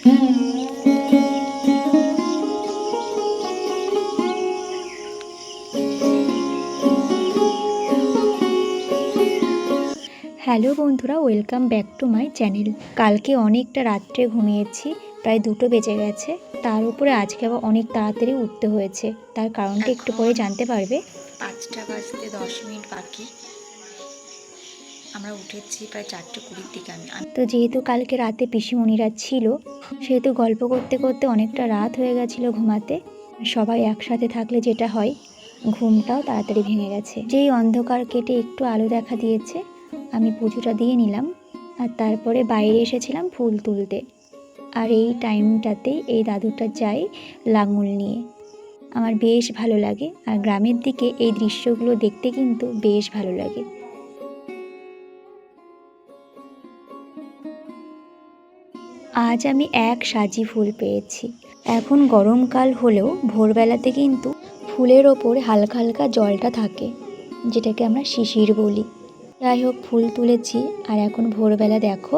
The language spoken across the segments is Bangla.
হ্যালো বন্ধুরা, welcome back to my channel. কালকে অনেকটা রাত্রে ঘুমিয়েছি, প্রায় 2টো বেজে গেছে। তার উপরে আজকে আবার অনেক তাড়াতাড়ি উঠতে হয়েছে। তার কারণটা একটু পরে জানতে পারবে। 5টা বাজতে 10 মিনিট বাকি। আমরা উঠেছি প্রায় 4:20 দিকে। তো যেহেতু কালকে রাতে পিসিমণিরা ছিল, সেহেতু গল্প করতে করতে অনেকটা রাত হয়ে গেছিলো ঘুমাতে। সবাই একসাথে থাকলে যেটা হয়, ঘুমটাও তাড়াতাড়ি ভেঙে গেছে। যেই অন্ধকার কেটে একটু আলো দেখা দিয়েছে, আমি পুজোটা দিয়ে নিলাম আর তারপরে বাইরে এসেছিলাম ফুল তুলতে। আর এই টাইমটাতেই এই দাদুটা যায় লাঙল নিয়ে। আমার বেশ ভালো লাগে, আর গ্রামের দিকে এই দৃশ্যগুলো দেখতে কিন্তু বেশ ভালো লাগে। আজ আমি এক সাজি ফুল পেয়েছি। এখন গরমকাল হলেও ভোরবেলাতে কিন্তু ফুলের ওপর হালকা হালকা জলটা থাকে, যেটাকে আমরা শিশির বলি। যাই হোক, ফুল তুলেছি। আর এখন ভোরবেলা দেখো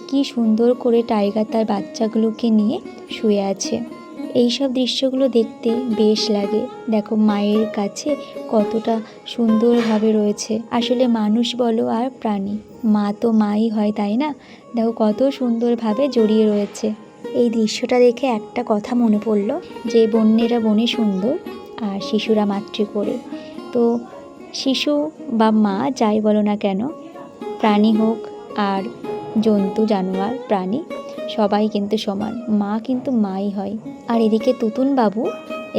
কি সুন্দর করে টাইগার তার বাচ্চাগুলোকে নিয়ে শুয়ে আছে। এইসব দৃশ্যগুলো দেখতে বেশ লাগে। দেখো মায়ের কাছে কতটা সুন্দরভাবে রয়েছে। আসলে মানুষ বলো আর প্রাণী, মা তো মাই হয়, তাই না? দেখো কত সুন্দরভাবে জড়িয়ে রয়েছে। এই দৃশ্যটা দেখে একটা কথা মনে পড়লো, যে বন্যেরা বনে সুন্দর আর শিশুরা মাতৃ করে। তো শিশু বা মা যাই বলো না কেন, প্রাণী হোক আর জন্তু জানোয়ার প্রাণী সবাই কিন্তু সমান, মা কিন্তু মাই হয়। আর এদিকে তুতুন বাবু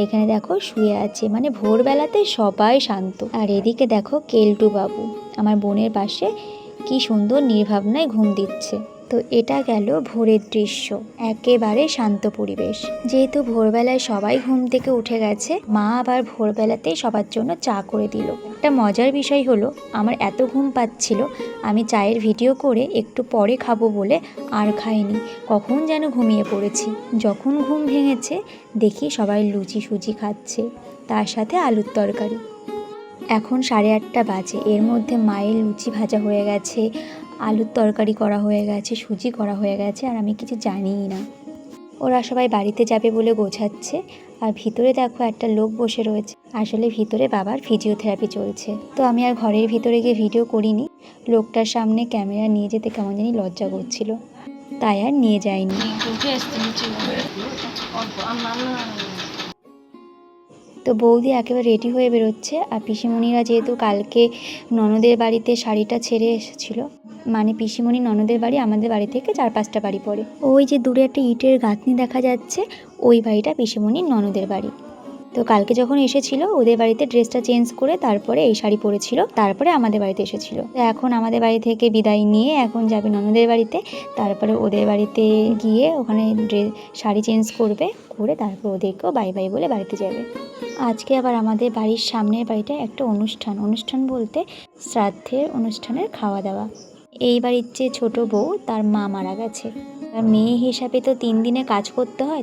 এখানে দেখো শুয়ে আছে, মানে ভোরবেলাতে সবাই শান্ত। আর এদিকে দেখো কেলটু বাবু আমার বোনের পাশে কি সুন্দর নির্ভাবনায় ঘুম দিচ্ছে। তো এটা গেল ভোরের দৃশ্য, একেবারে শান্ত পরিবেশ। যেহেতু ভোরবেলায় সবাই ঘুম থেকে উঠে গেছে, মা আবার ভোরবেলাতেই সবার জন্য চা করে দিল। একটা মজার বিষয় হলো, আমার এত ঘুম পাচ্ছিল, আমি চায়ের ভিডিও করে একটু পরে খাবো বলে আর খাইনি। কখন যেন ঘুমিয়ে পড়েছি। যখন ঘুম ভেঙেছে দেখি সবাই লুচি সুজি খাচ্ছে, তার সাথে আলুর তরকারি। এখন 8:30 বাজে। এর মধ্যে মায়ের লুচি ভাজা হয়ে গেছে, আলুর তরকারি করা হয়ে গেছে, সুজি করা হয়ে গেছে, আর আমি কিছু জানিই না। ওরা সবাই বাড়িতে যাবে বলে গোছাচ্ছে। আর ভিতরে দেখো একটা লোক বসে রয়েছে, আসলে ভিতরে বাবার ফিজিওথেরাপি চলছে। তো আমি আর ঘরের ভিতরে গিয়ে ভিডিও করিনি। লোকটার সামনে ক্যামেরা নিয়ে যেতে কেমন জানি লজ্জা করছিল, তাই আর নিয়ে যাইনি। তো বৌদি একেবারে রেডি হয়ে বেরোচ্ছে। আর পিসিমণিরা যেহেতু কালকে ননদের বাড়িতে শাড়িটা ছেড়ে এসেছিলো, মানে পিসিমণি ননদের বাড়ি আমাদের বাড়ি থেকে 4-5টা বাড়ি পড়ে, ওই যে দূরে একটা ইটের গাঁথনি দেখা যাচ্ছে, ওই বাড়িটা পিসিমণির ননদের বাড়ি। তো কালকে যখন এসেছিল ওদের বাড়িতে ড্রেসটা চেঞ্জ করে তারপরে এই শাড়ি পরেছিল, তারপরে আমাদের বাড়িতে এসেছিল। তো এখন আমাদের বাড়ি থেকে বিদায় নিয়ে এখন যাবে ননদের বাড়িতে, তারপরে ওদের বাড়িতে গিয়ে ওখানে শাড়ি চেঞ্জ করবে, করে তারপর ওদেরকেও বাই বাই বলে বাড়িতে যাবে। আজকে আবার আমাদের বাড়ির সামনের বাড়িটা একটা অনুষ্ঠান বলতে শ্রাদ্ধের অনুষ্ঠানের খাওয়া দাওয়া। এই বাড়ির যে ছোট বউ, তার মা মারা গেছে। তার মেয়ে হিসাবে তো 3 দিনে কাজ করতে হয়,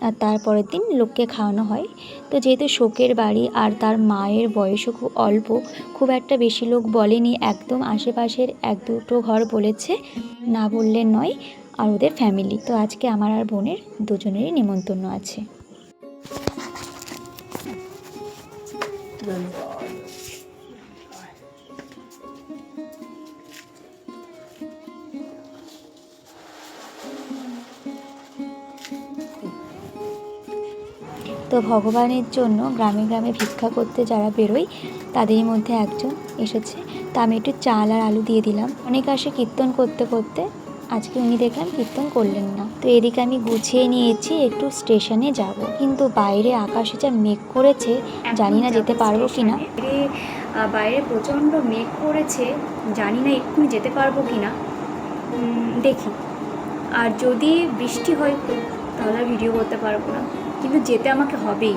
আর তারপরের দিন লোককে খাওয়ানো হয়। তো যেহেতু শোকের বাড়ি আর তার মায়ের বয়সও খুব অল্প, খুব একটা বেশি লোক বলেনি, একদম আশেপাশের 1-2টো ঘর বলেছে, না বললে নয়, আর ওদের ফ্যামিলি। তো আজকে আমার আর বোনের দুজনেরই নিমন্ত্রণ আছে। তো ভগবানের জন্য গ্রামে গ্রামে ভিক্ষা করতে যারা বেরোয়, তাদের মধ্যে একজন এসেছে। তা আমি একটু চাল আর আলু দিয়ে দিলাম। অনেক আসে কীর্তন করতে করতে, আজকে উনি দেখলাম কীর্তন করলেন না। তো এদিকে আমি গুছিয়ে নিয়েছি, একটু স্টেশনে যাব, কিন্তু বাইরে আকাশে যা মেঘ করেছে, জানি না যেতে পারবো কি না। বাইরে প্রচণ্ড মেঘ করেছে, জানি না এক্ষুনি যেতে পারবো কি না, দেখি। আর যদি বৃষ্টি হয় তাহলে ভিডিও করতে পারবো না, কিন্তু যেতে আমাকে হবেই,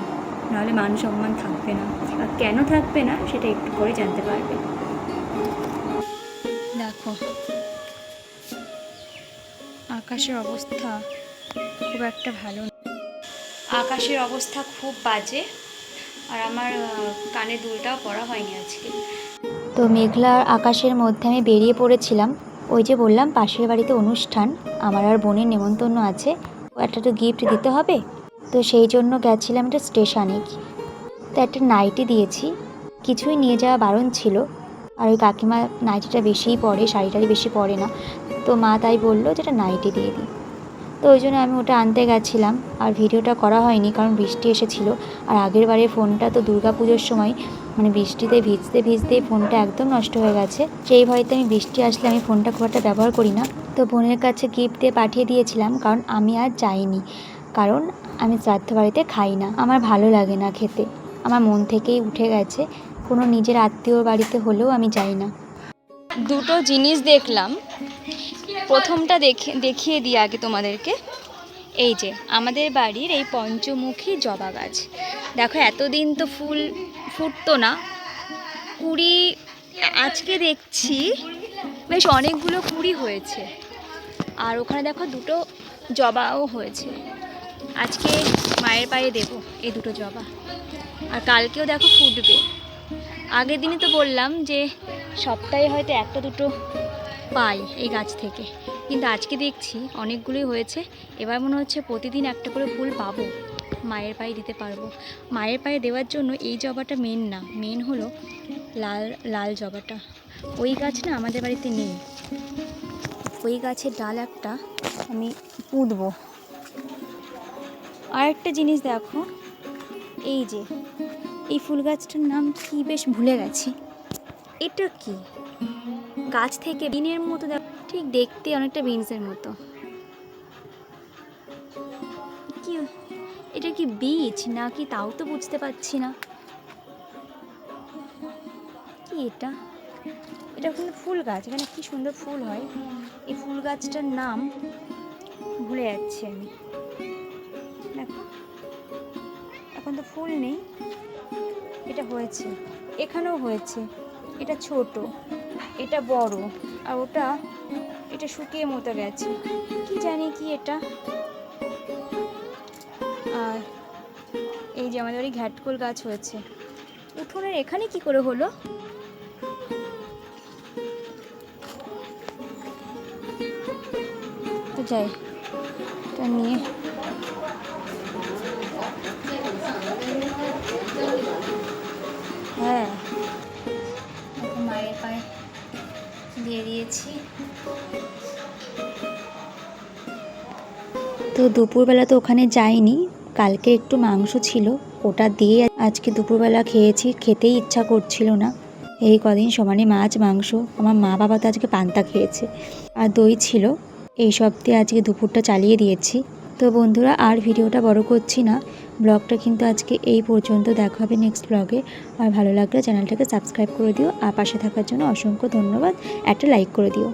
নাহলে মান সম্মান থাকবে না। আর কেন থাকবে না সেটা একটু পরে জানতে পারবে। দেখো আকাশের অবস্থা খুব একটা ভালো না, আকাশের অবস্থা খুব বাজে। আর আমার কানে দুলটাও পরা হয়নি আজকে। তো মেঘলা আকাশের মধ্যে আমি বেরিয়ে পড়েছিলাম। ওই যে বললাম পাশের বাড়িতে অনুষ্ঠান, আমার আর বোনের নেমন্তন্ন আছে। একটা তো গিফট দিতে হবে, তো সেই জন্য গেছিলাম একটা স্টেশনে। তো একটা নাইটি দিয়েছি, কিছুই নিয়ে যাওয়া বারণ ছিল। আর ওই কাকিমা নাইটিটা বেশিই পরে, শাড়িটারি বেশি পরে না, তো মা তাই বললো যে এটা নাইটি দিয়ে দিই। তো ওই জন্য আমি ওটা আনতে গেছিলাম, আর ভিডিওটা করা হয়নি কারণ বৃষ্টি এসেছিলো। আর আগের বারে ফোনটা তো পুজোর সময় মানে বৃষ্টিতে ভিজতে ভিজতে ফোনটা একদম নষ্ট হয়ে গেছে। সেই ভয়তে আমি বৃষ্টি আসলে আমি ফোনটা খুব একটা ব্যবহার করি না। তো বোনের কাছে গিফট দিয়ে পাঠিয়ে দিয়েছিলাম, কারণ আমি আর যাইনি, কারণ আমি শ্রাদ্ধ বাড়িতে খাই না, আমার ভালো লাগে না খেতে, আমার মন থেকেই উঠে গেছে। কোনো নিজের আত্মীয়র বাড়িতে হলেও আমি যাই না। দুটো জিনিস দেখলাম, প্রথমটা দেখিয়ে দিই আগে তোমাদেরকে। এই যে আমাদের বাড়ির এই পঞ্চমুখী জবা গাছ, দেখো এতদিন তো ফুল ফুটতো না, কুড়ি আজকে দেখছি বেশ অনেকগুলো কুড়ি হয়েছে। আর ওখানে দেখো দুটো জবাও হয়েছে, আজকে মায়ের পায়ে দেব এই দুটো জবা। আর কালকেও দেখো ফুটবে। আগের দিনই তো বললাম যে সপ্তাহে হয়তো একটা দুটো পাই এই গাছ থেকে, কিন্তু আজকে দেখছি অনেকগুলোই হয়েছে। এবার মনে হচ্ছে প্রতিদিন একটা করে ফুল পাবো, মায়ের পায়ে দিতে পারবো। মায়ের পায়ে দেওয়ার জন্য এই জবাটা মেন না, মেন হলো লাল লাল জবাটা। ওই গাছ না আমাদের বাড়িতে নেই, ওই গাছের ডাল একটা আমি পুঁতবো। আর একটা জিনিস দেখো, এই যে এই ফুল গাছটার নাম কি বেশ ভুলে গেছি, এটা কি গাছ থেকে বিনের মতো, ঠিক দেখতে অনেকটা বিনসের মতো। কি এটা কি বীজ নাকি তাও তো বুঝতে পারছি না। কি এটা, এটা কিন্তু ফুল গাছ, এখানে কি সুন্দর ফুল হয়। এই ফুল গাছটার নাম ভুলে যাচ্ছি আমি। দেখো এখন তো ফুল নেই, এটা হয়েছে, এখানেও হয়েছে, এটা ছোট, এটা বড়, আর ওটা এটা শুকিয়ে মতো গেছে, কি জানি কি এটা। আর এই যে আমাদের বাড়ি ঘ্যাটকোল গাছ হয়েছে, উঠোনের এখানে কি করে হলো। তো যাই এটা নিয়ে, হ্যাঁ মায়ের পায়ে দিয়ে দিয়েছি। তো দুপুরবেলা তো ওখানে যাইনি, কালকে একটু মাংস ছিল, ওটা দিয়ে আজকে দুপুরবেলা খেয়েছি, খেতেই ইচ্ছা করছিল না। এই কদিন সমানে মাছ মাংস, আমার মা বাবা তো আজকে পান্তা খেয়েছে, আর দই ছিল, এই সব দিয়ে আজকে দুপুরটা চালিয়ে দিয়েছি। তো বন্ধুরা আর ভিডিওটা বড় করছি না, ব্লগটা কিন্তু আজকে এই পর্যন্ত, দেখা হবে নেক্সট ব্লগে। আর ভালো লাগলে চ্যানেলটাকে সাবস্ক্রাইব করে দিও, আর পাশে থাকার জন্য অসংখ্য ধন্যবাদ, একটা লাইক করে দিও।